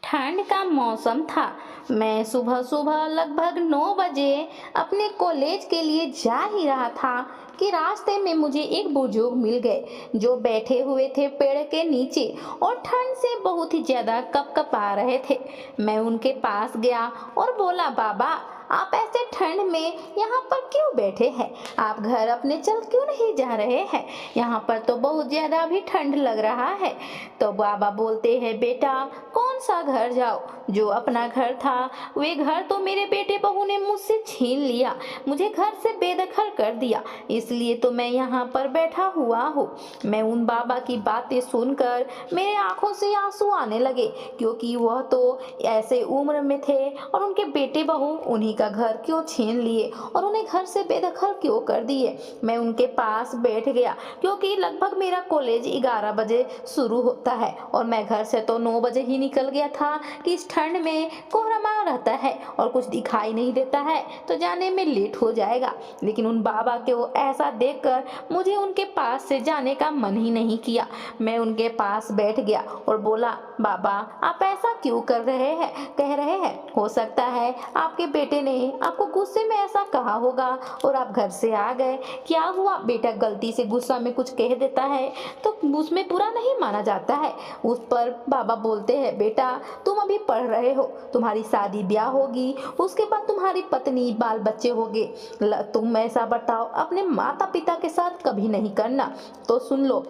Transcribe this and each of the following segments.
ठंड का मौसम था। मैं सुबह सुबह लगभग 9 बजे अपने कॉलेज के लिए जा ही रहा था कि रास्ते में मुझे एक बुजुर्ग मिल गए जो बैठे हुए थे पेड़ के नीचे और ठंड से बहुत ही ज्यादा कपकपा रहे थे। मैं उनके पास गया और बोला, बाबा, आप ऐसे ठंड में यहाँ पर क्यों बैठे हैं? आप घर अपने चल क्यों नहीं जा रहे हैं? यहाँ पर तो बहुत ज्यादा भी ठंड लग रहा है। तो बाबा बोलते हैं, बेटा, कौन सा घर जाओ? जो अपना घर था वे घर तो मेरे बेटे बहू ने मुझसे छीन लिया, मुझे घर से बेदखल कर दिया, इसलिए तो मैं यहाँ पर बैठा हुआ हूँ। मैं उन बाबा की बातें सुनकर मेरे आंखों से आंसू आने लगे, क्योंकि वह तो ऐसे उम्र में थे और उनके बेटे बहू उन्हीं का घर क्यों छीन लिए और उन्हें घर से बेदखल क्यों कर दिए। मैं उनके पास बैठ गया, क्योंकि लगभग मेरा कॉलेज 11 बजे शुरू होता है और मैं घर से तो 9 बजे ही निकल गया था कि इस ठंड में कोहरामा रहता है और कुछ दिखाई नहीं देता है तो जाने में लेट हो जाएगा। लेकिन उन बाबा के वो ऐसा देखकर मुझे उनके पास से जाने का मन ही नहीं किया। मैं उनके पास बैठ गया और बोला, बाबा, आप ऐसा क्यों कर रहे हैं, कह रहे हैं? हो सकता है आपके बेटे ने आपको गुस्से में ऐसा कहा होगा और आप घर से आ गए। क्या हुआ? बेटा गलती से गुस्सा में कुछ कह देता है तो उसमें बुरा नहीं माना जाता है। उस पर बाबा बोलते हैं, बेटा, तुम अभी पढ़ रहे हो, तुम्हारी शादी ब्याह होगी, उसके बाद तुम्हारी पत्नी बाल बच्चे होंगे। तुम ऐसा बर्ताव अपने माता पिता के साथ कभी नहीं करना। तो सुन लो,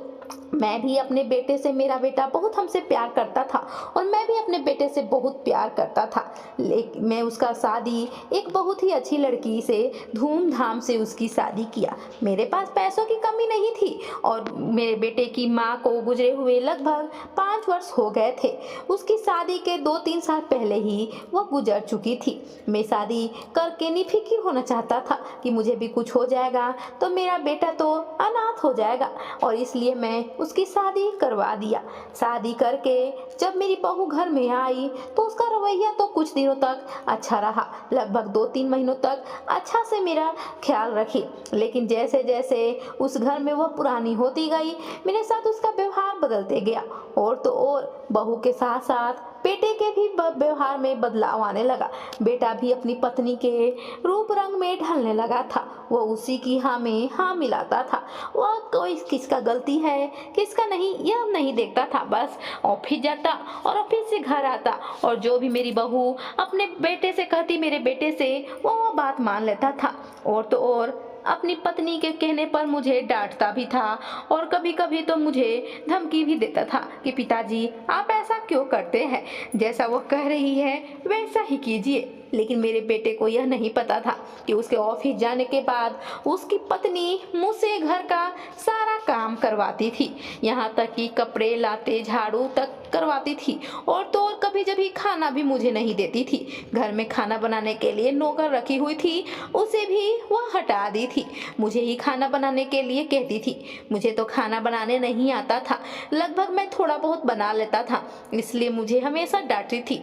मैं भी अपने बेटे से, मेरा बेटा बहुत हमसे प्यार करता था और मैं भी अपने बेटे से बहुत प्यार करता था। लेकिन मैं उसका शादी एक बहुत ही अच्छी लड़की से धूमधाम से उसकी शादी किया। मेरे पास पैसों की कमी नहीं थी और मेरे बेटे की माँ को गुजरे हुए लगभग 5 वर्ष हो गए थे। उसकी शादी के 2-3 साल पहले ही वह गुजर चुकी थी। मैं शादी करके निफिकिर होना चाहता था कि मुझे भी कुछ हो जाएगा तो मेरा बेटा तो अनाथ हो जाएगा, और इसलिए मैं उसकी शादी करवा दिया। शादी करके जब मेरी बहू घर में आई तो उसका रवैया तो कुछ दिनों तक अच्छा रहा, लगभग 2-3 महीनों तक अच्छा से मेरा ख्याल रखी। लेकिन जैसे जैसे उस घर में वह पुरानी होती गई, मेरे साथ उसका व्यवहार बदलते गया। और तो और बहू के साथ साथ बेटे के भी व्यवहार में बदलाव आने लगा। बेटा भी अपनी पत्नी के रूप रंग में ढलने लगा था। वह उसी की हाँ में हाँ मिलाता था। वह कोई किसका गलती है किसका नहीं यह नहीं देखता था। बस ऑफिस जाता और ऑफिस से घर आता और जो भी मेरी बहू अपने बेटे से कहती, मेरे बेटे से, वो बात मान लेता था। और तो और अपनी पत्नी के कहने पर मुझे डांटता भी था और कभी कभी तो मुझे धमकी भी देता था कि पिताजी, आप ऐसा क्यों करते हैं, जैसा वो कह रही है वैसा ही कीजिए। लेकिन मेरे बेटे को यह नहीं पता था कि उसके ऑफिस जाने के बाद उसकी पत्नी मुझसे घर का सारा काम करवाती थी, यहाँ तक कि कपड़े लाते झाड़ू तक करवाती थी। और तो और कभी जब खाना भी मुझे नहीं देती थी। घर में खाना बनाने के लिए नौकर रखी हुई थी, उसे भी वह हटा दी थी। मुझे ही खाना बनाने के लिए कहती थी। मुझे तो खाना बनाने नहीं आता था, लगभग मैं थोड़ा बहुत बना लेता था, इसलिए मुझे हमेशा डांटती थी।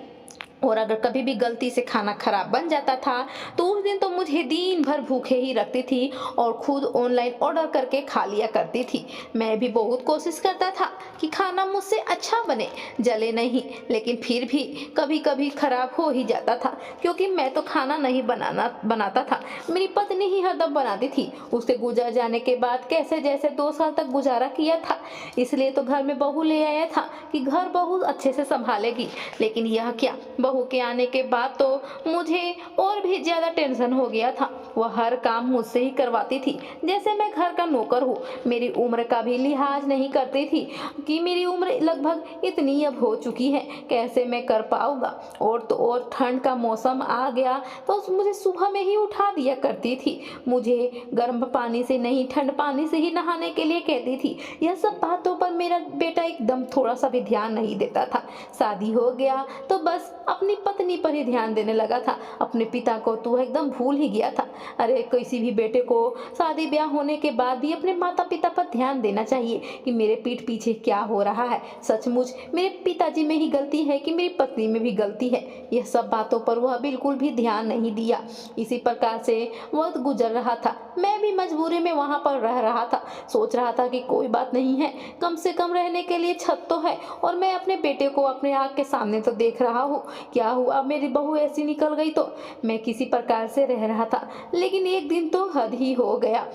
और अगर कभी भी गलती से खाना खराब बन जाता था तो उस दिन तो मुझे दिन भर भूखे ही रखती थी और खुद ऑनलाइन ऑर्डर करके खा लिया करती थी। मैं भी बहुत कोशिश करता था कि खाना मुझसे अच्छा बने, जले नहीं, लेकिन फिर भी कभी कभी खराब हो ही जाता था, क्योंकि मैं तो खाना नहीं बनाता था, मेरी पत्नी ही हरदम बनाती थी। उसके गुजर जाने के बाद कैसे जैसे 2 साल तक गुजारा किया था। इसलिए तो घर में बहू ले आया था कि घर बहू अच्छे से संभालेगी। लेकिन यह क्या, बहू के आने के बाद तो मुझे और भी ज्यादा टेंशन हो गया था। वह हर काम मुझसे ही करवाती थी, जैसे मैं घर का नौकर हूँ। मेरी उम्र का भी लिहाज नहीं करती थी कि मेरी उम्र लगभग इतनी अब हो चुकी है, कैसे मैं कर पाऊंगा। और तो और ठंड का मौसम आ गया तो मुझे सुबह में ही उठा दिया करती थी। मुझे गर्म पानी से नहीं, ठंड पानी से ही नहाने के लिए कहती थी। यह सब बातों पर मेरा बेटा एकदम थोड़ा सा भी ध्यान नहीं देता था। शादी हो गया तो बस अपनी पत्नी पर ही ध्यान देने लगा था, अपने पिता को तो एकदम भूल ही गया था। अरे किसी भी बेटे को शादी ब्याह होने के बाद भी अपने माता पिता पर ध्यान देना चाहिए कि मेरे पीठ पीछे क्या हो रहा है। सचमुच मेरे पिताजी में ही गलती है कि मेरी पत्नी में भी गलती है। यह सब बातों पर वह बिल्कुल भी ध्यान नहीं दिया। इसी प्रकार से वक्त गुजर रहा था। मैं भी मजबूरी में वहां पर रह रहा था। सोच रहा था कि कोई बात नहीं है, कम से कम रहने के लिए छत तो है और मैं अपने बेटे को अपने आँख के सामने तो देख रहा हूँ। क्या हुआ, मेरी बहू ऐसी निकल गई तो? मैं किसी प्रकार से रह रहा था, लेकिन एक दिन तो हद ही हो गया।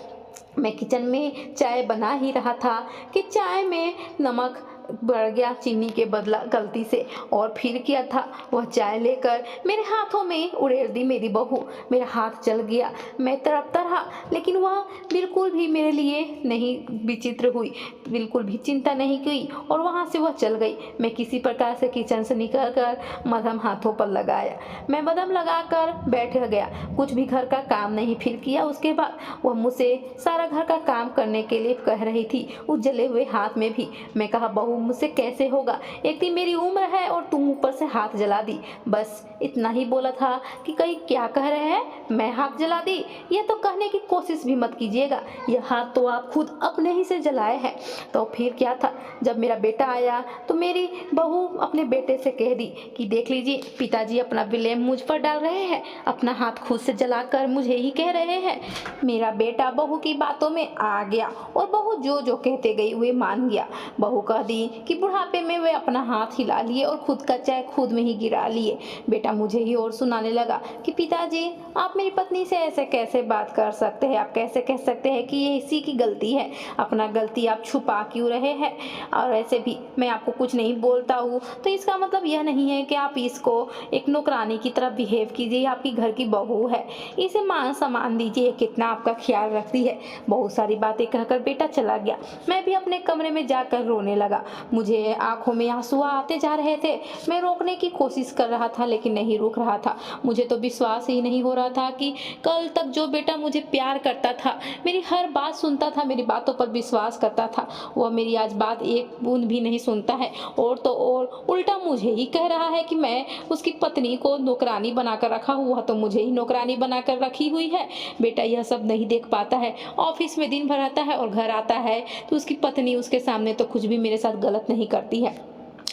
मैं किचन में चाय बना ही रहा था कि चाय में नमक बढ़ गया चीनी के बदला गलती से। और फिर क्या था, वह चाय लेकर मेरे हाथों में उड़ेल दी मेरी बहू। मेरा हाथ जल गया। मैं तड़पता रहा, लेकिन वह बिल्कुल भी मेरे लिए नहीं विचित्र हुई, बिल्कुल भी चिंता नहीं की और वहां से वह चल गई। मैं किसी प्रकार से किचन से निकलकर मलहम हाथों पर लगाया। मैं मलहम लगाकर बैठ गया, कुछ भी घर का काम नहीं फिर किया। उसके बाद वह मुझसे सारा घर का काम करने के लिए कह रही थी, उस जले हुए हाथ में भी। मैं कहा, बहू मुझसे कैसे होगा, एक दिन मेरी उम्र है और तुम ऊपर से हाथ जला दी। बस इतना ही बोला था कि कहीं क्या कह रहे हैं, मैं हाथ जला दी? यह तो कहने की कोशिश भी मत कीजिएगा, यह हाथ तो आप खुद अपने ही से जलाए हैं। तो फिर क्या था, जब मेरा बेटा आया तो मेरी बहू अपने बेटे से कह दी कि देख लीजिए, पिताजी अपना ब्लेम मुझ पर डाल रहे हैं, अपना हाथ खुद से जलाकर मुझे ही कह रहे हैं। मेरा बेटा बहू की बातों में आ गया और बहू जो जो कहते गई वे मान गया। बहू कह दी कि बुढ़ापे में वे अपना हाथ हिला लिए और खुद का चाय खुद में ही गिरा लिए। बेटा मुझे ही और सुनाने लगा कि पिताजी, आप मेरी पत्नी से ऐसे कैसे बात कर सकते हैं, आप कैसे कह सकते हैं कि ये इसी की गलती है, अपना गलती आप छुपा क्यों रहे हैं? और ऐसे भी मैं आपको कुछ नहीं बोलता हूँ तो इसका मतलब यह नहीं है कि आप इसको एक नौकरानी की तरह बिहेव कीजिए। आपकी घर की बहू है, इसे मान सम्मान दीजिए, कितना आपका ख्याल रखती है। बहुत सारी बातें कहकर बेटा चला गया। मैं भी अपने कमरे में जाकर रोने लगा। मुझे आंखों में आंसू आते जा रहे थे। मैं रोकने की कोशिश कर रहा था लेकिन नहीं रुक रहा था। मुझे तो विश्वास ही नहीं हो रहा था कि कल तक जो बेटा मुझे प्यार करता था, मेरी हर बात सुनता था, मेरी बातों पर विश्वास करता था, वह मेरी आज बात एक बूंद भी नहीं सुनता है और तो और उल्टा मुझे ही कह रहा है कि मैं उसकी पत्नी को नौकरानी बनाकर रखा हूँ। वह तो मुझे ही नौकरानी बनाकर रखी हुई है। बेटा यह सब नहीं देख पाता है, ऑफिस में दिन भर आता है और घर आता है तो उसकी पत्नी उसके सामने तो कुछ भी मेरे साथ गलत नहीं करती है।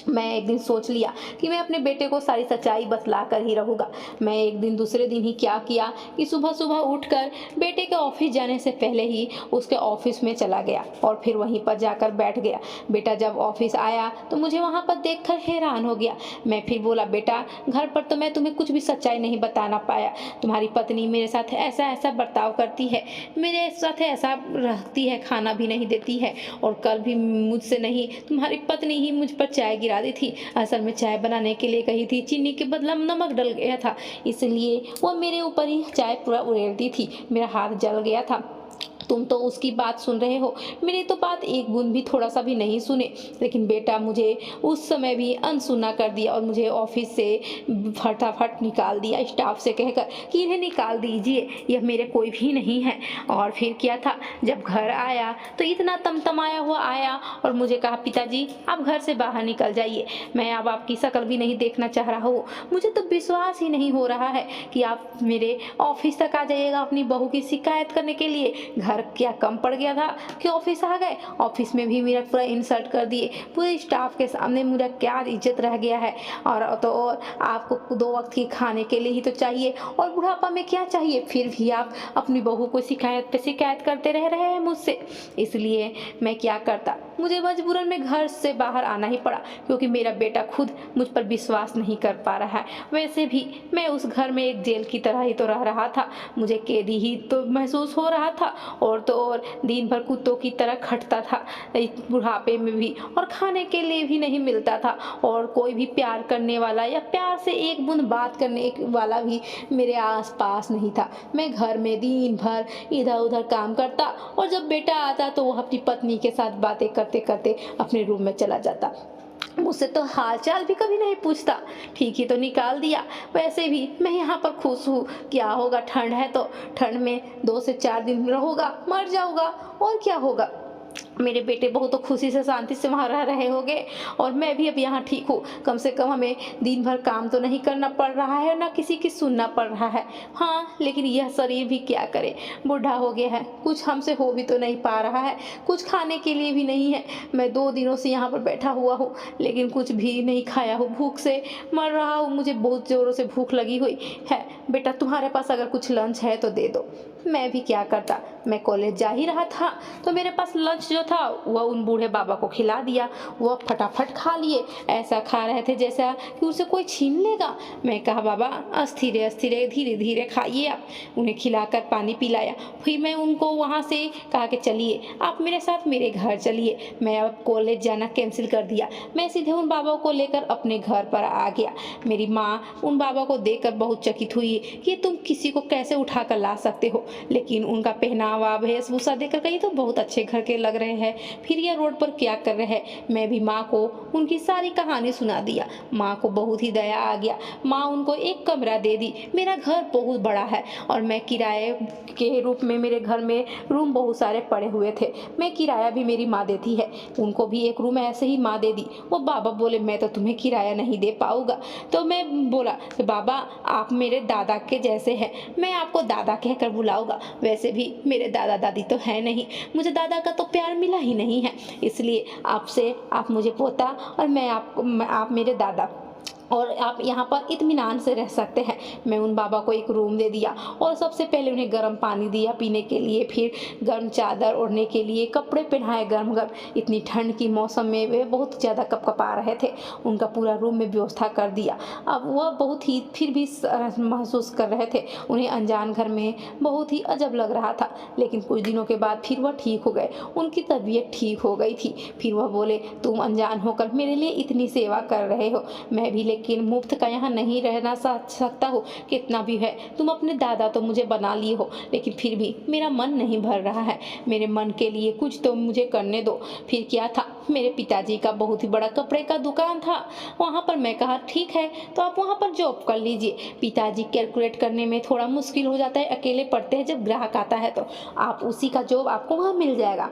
मैं एक दिन सोच लिया कि मैं अपने बेटे को सारी सच्चाई बतला कर ही रहूँगा। मैं एक दिन दूसरे दिन ही क्या किया कि सुबह सुबह उठकर बेटे के ऑफिस जाने से पहले ही उसके ऑफिस में चला गया और फिर वहीं पर जाकर बैठ गया। बेटा जब ऑफिस आया तो मुझे वहाँ पर देखकर हैरान हो गया। मैं फिर बोला, बेटा घर पर तो मैं तुम्हें कुछ भी सच्चाई नहीं बताना पाया, तुम्हारी पत्नी मेरे साथ ऐसा ऐसा बर्ताव करती है, मेरे साथ ऐसा रहती है, खाना भी नहीं देती है और कल भी मुझसे नहीं, तुम्हारी पत्नी ही मुझ पर चाय गिरा दी थी। असल में चाय बनाने के लिए कही थी, चीनी के बदला नमक डल गया था, इसलिए वो मेरे ऊपर ही चाय पूरा उड़ेलती थी। मेरा हाथ जल गया था। तुम तो उसकी बात सुन रहे हो, मेरी तो बात एक बूंद भी थोड़ा सा भी नहीं सुने। लेकिन बेटा मुझे उस समय भी अनसुना कर दिया और मुझे ऑफिस से फटाफट निकाल दिया, स्टाफ से कहकर कि इन्हें निकाल दीजिए, यह मेरे कोई भी नहीं है। और फिर क्या था, जब घर आया तो इतना तमतमाया हुआ आया और मुझे कहा, पिताजी आप घर से बाहर निकल जाइए, मैं अब आपकी शक्ल भी नहीं देखना चाह रहा हूँ। मुझे तो विश्वास ही नहीं हो रहा है कि आप मेरे ऑफिस तक आ जाइएगा अपनी बहू की शिकायत करने के लिए। घर क्या कम पड़ गया था कि ऑफिस आ गए, ऑफिस में भी मेरा पूरा इंसल्ट कर दिए, पूरे स्टाफ के सामने मेरा क्या इज्जत रह गया है। और तो और आपको 2 वक्त की खाने के लिए ही तो चाहिए और बुढ़ापा में क्या चाहिए, फिर भी आप अपनी बहू को शिकायत पे शिकायत करते रह रहे हैं मुझसे। इसलिए मैं क्या करता, मुझे मजबूरन में घर से बाहर आना ही पड़ा क्योंकि मेरा बेटा खुद मुझ पर विश्वास नहीं कर पा रहा है। वैसे भी मैं उस घर में एक जेल की तरह ही तो रह रहा था, मुझे कैदी ही तो महसूस हो रहा था और तो और दिन भर कुत्तों की तरह खटता था बुढ़ापे में भी, और खाने के लिए भी नहीं मिलता था और कोई भी प्यार करने वाला या प्यार से एक बूंद बात करने वाला भी मेरे आसपास नहीं था। मैं घर में दिन भर इधर उधर काम करता और जब बेटा आता तो वो अपनी पत्नी के साथ बातें करते करते अपने रूम में चला जाता, मुझसे तो हालचाल भी कभी नहीं पूछता। ठीक ही तो निकाल दिया। वैसे भी मैं यहाँ पर खुश हूँ, क्या होगा, ठंड है तो ठंड में 2 से 4 दिन रहूँगा, मर जाऊँगा और क्या होगा। मेरे बेटे बहुत तो खुशी से शांति से वहाँ रह रहे होंगे और मैं भी अब यहाँ ठीक हूँ। कम से कम हमें दिन भर काम तो नहीं करना पड़ रहा है, ना किसी की सुनना पड़ रहा है। हाँ, लेकिन यह शरीर भी क्या करे, बूढ़ा हो गया है, कुछ हमसे हो भी तो नहीं पा रहा है, कुछ खाने के लिए भी नहीं है। मैं 2 दिनों से यहाँ पर बैठा हुआ हूँ, लेकिन कुछ भी नहीं खाया हूँ, भूख से मर रहा हूँ। मुझे बहुत ज़ोरों से भूख लगी हुई है। बेटा, तुम्हारे पास अगर कुछ लंच है तो दे दो। मैं भी क्या करता, मैं कॉलेज जा ही रहा था तो मेरे पास लंच जो था वह उन बूढ़े बाबा को खिला दिया। वह फटाफट खा लिए, ऐसा खा रहे थे जैसा कि उसे कोई छीन लेगा। मैं कहा, बाबा अस्थिरे अस्थिरे धीरे धीरे खाइए आप। उन्हें खिलाकर पानी पिलाया। फिर मैं उनको वहाँ से कहा कि चलिए आप मेरे साथ मेरे घर चलिए। मैं अब कॉलेज जाना कैंसिल कर दिया। मैं सीधे उन बाबा को लेकर अपने घर पर आ गया। मेरी माँ उन बाबा को देखकर बहुत चकित हुई कि तुम किसी को कैसे उठा कर ला सकते हो, लेकिन उनका पहनावा वेशभूषा देखकर कहीं तो बहुत अच्छे घर के लग रहे हैं। फिर यह रोड पर क्या कर रहे हैं। मैं भी माँ को उनकी सारी कहानी सुना दिया। माँ को बहुत ही दया आ गया। माँ उनको एक कमरा दे दी। मेरा घर बहुत बड़ा है और मैं किराए के रूप में, मेरे घर में रूम बहुत सारे पड़े हुए थे। मैं किराया भी मेरी माँ देती है। उनको भी एक रूम ऐसे ही माँ दे दी। वो बाबा बोले, मैं तो तुम्हें किराया नहीं दे पाऊंगा। तो मैं बोला, बाबा आप मेरे दादा के जैसे हैं, मैं आपको दादा कहकर बुलाऊंगा। वैसे भी मेरे दादा दादी तो है नहीं, मुझे दादा का तो प्यार मिला ही नहीं है, इसलिए आपसे आप मुझे पोता और आप मेरे दादा, और आप यहाँ पर इत्मीनान से रह सकते हैं। मैं उन बाबा को एक रूम दे दिया और सबसे पहले उन्हें गर्म पानी दिया पीने के लिए, फिर गर्म चादर ओढ़ने के लिए, कपड़े पहनाए गर्म गर्म। इतनी ठंड की मौसम में वे बहुत ज़्यादा कपकपा रहे थे। उनका पूरा रूम में व्यवस्था कर दिया। अब वह बहुत ही फिर भी महसूस कर रहे थे। उन्हें अनजान घर में बहुत ही अजब लग रहा था, लेकिन कुछ दिनों के बाद फिर वह ठीक हो गए। उनकी तबीयत ठीक हो गई थी। फिर वह बोले, तुम अनजान होकर मेरे लिए इतनी सेवा कर रहे हो, मैं भी लेकिन मुफ्त का यहाँ नहीं रहना सकता हो। कितना भी है, तुम अपने दादा तो मुझे बना लिए हो, लेकिन फिर भी मेरा मन नहीं भर रहा है। मेरे मन के लिए कुछ तो मुझे करने दो। फिर क्या था, मेरे पिताजी का बहुत ही बड़ा कपड़े का दुकान था। वहाँ पर मैं कहा, ठीक है तो आप वहाँ पर जॉब कर लीजिए। पिताजी कैलकुलेट करने में थोड़ा मुश्किल हो जाता है, अकेले पढ़ते हैं, जब ग्राहक आता है तो आप उसी का जॉब आपको वहाँ मिल जाएगा।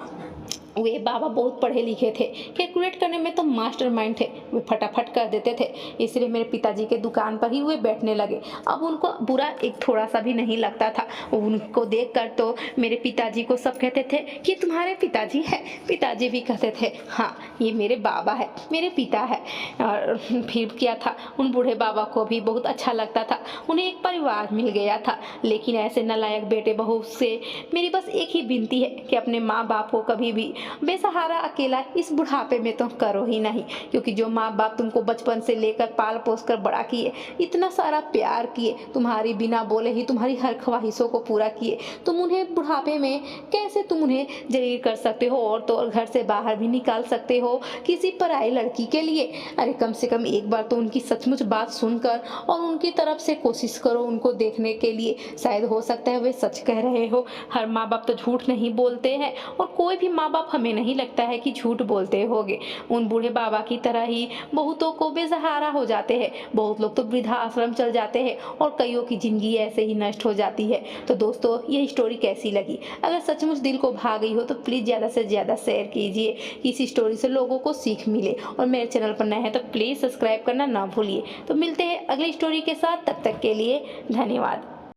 वे बाबा बहुत पढ़े लिखे थे, कैलकुलेट करने में तो मास्टरमाइंड थे, वे फटाफट कर देते थे। इसलिए मेरे पिताजी के दुकान पर ही वे बैठने लगे। अब उनको बुरा एक थोड़ा सा भी नहीं लगता था। उनको देखकर तो मेरे पिताजी को सब कहते थे कि तुम्हारे पिताजी है। पिताजी भी कहते थे, हाँ ये मेरे बाबा है, मेरे पिता है। और फिर क्या था, उन बूढ़े बाबा को भी बहुत अच्छा लगता था। उन्हें एक परिवार मिल गया था। लेकिन ऐसे नालायक बेटे बहू से मेरी बस एक ही विनती है कि अपने माँ बाप को कभी भी बेसहारा अकेला इस बुढ़ापे में तो करो ही नहीं, क्योंकि जो माँ बाप तुमको बचपन से लेकर पाल पोस कर बड़ा किए, इतना सारा प्यार किए, तुम्हारी बिना बोले ही तुम्हारी हर ख्वाहिशों को पूरा किए, तुम उन्हें बुढ़ापे में कैसे तुम उन्हें जलील कर सकते हो और तो और घर से बाहर भी निकाल सकते हो किसी पराई लड़की के लिए। अरे कम से कम एक बार तो उनकी सचमुच बात सुनकर और उनकी तरफ से कोशिश करो उनको देखने के लिए, शायद हो सकता है वे सच कह रहे हो। हर माँ बाप तो झूठ नहीं बोलते हैं और कोई भी माँ बाप हमें नहीं लगता है कि झूठ बोलते होंगे। उन बूढ़े बाबा की तरह ही बहुतों को बेसहारा हो जाते हैं, बहुत लोग तो वृद्धा आश्रम चल जाते हैं और कईयों की जिंदगी ऐसे ही नष्ट हो जाती है। तो दोस्तों, ये स्टोरी कैसी लगी? अगर सचमुच दिल को भा गई हो तो प्लीज़ ज़्यादा से ज़्यादा शेयर कीजिए, इस स्टोरी से लोगों को सीख मिले। और मेरे चैनल पर नए हैं तो प्लीज़ सब्सक्राइब करना ना भूलिए। तो मिलते हैं अगली स्टोरी के साथ, तब तक के लिए धन्यवाद।